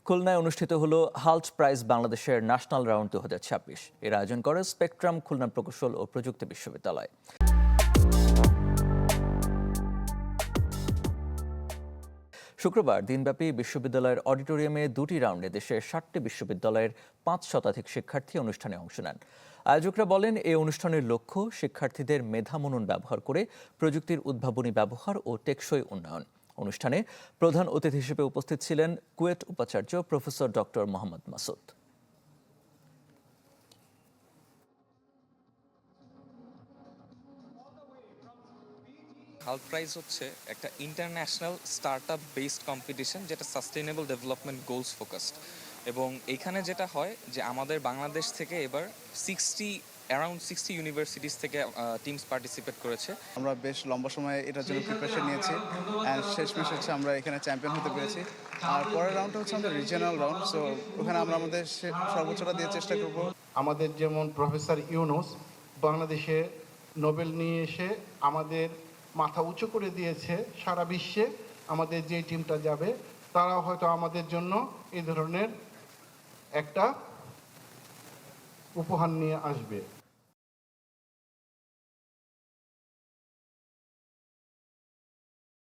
খুলনায় অনুষ্ঠিত হলো হাল্ট প্রাইজ বাংলাদেশের ন্যাশনাল রাউন্ড 2026। এর আয়োজন করে স্পেকট্রাম খুলনা প্রকৌশল ও প্রযুক্তি বিশ্ববিদ্যালয়। শুক্রবার দিনব্যাপী বিশ্ববিদ্যালয়ের অডিটোরিয়ামে দুটি রাউন্ডে দেশের 60টি বিশ্ববিদ্যালয়ের 5 শতাধিক শিক্ষার্থী অনুষ্ঠানে অংশ নেন। আয়োজকরা বলেন, এই অনুষ্ঠানের লক্ষ্য শিক্ষার্থীদের মেধামনন ব্যবহার করে প্রযুক্তির উদ্ভাবনী ব্যবহার ও টেকসই উন্নয়ন। অনুষ্ঠানে প্রধান অতিথি হিসেবে উপস্থিত ছিলেন কুয়েট উপাচার্য professor doctor Mohammad Masud. Halt prize হচ্ছে একটা ইন্টারন্যাশনাল স্টার্টআপ বেসড কম্পিটিশন, যেটা সাস্টেইনেবল ডেভেলপমেন্ট গোলস ফোকাসড। এবং এইখানে যেটা হয় যে আমাদের বাংলাদেশ থেকে এবার অ্যারাউন্ড 60 ইউনিভার্সিটিস থেকে টিমস পার্টিসিপেট করেছে। আমরা বেশ লম্বা সময় এটার জন্য প্রিপারেশন নিয়েছি অ্যান্ড শেষমেশ হচ্ছে আমরা এখানে চ্যাম্পিয়ন হতে পেরেছি। আর পরের রাউন্ডটা হচ্ছে আমাদের রিজিয়নাল রাউন্ড, সো ওখানে আমরা আমাদের সর্বোচ্চটা দিয়ে চেষ্টা করব। আমাদের যেমন প্রফেসর ইউনুস বাংলাদেশে নোবেল নিয়ে এসে আমাদের মাথা উঁচু করে দিয়েছে, সারা বিশ্বে আমাদের যে টিমটা যাবে তারা হয়তো আমাদের জন্য এই ধরনের একটা উপহার নিয়ে আসবে।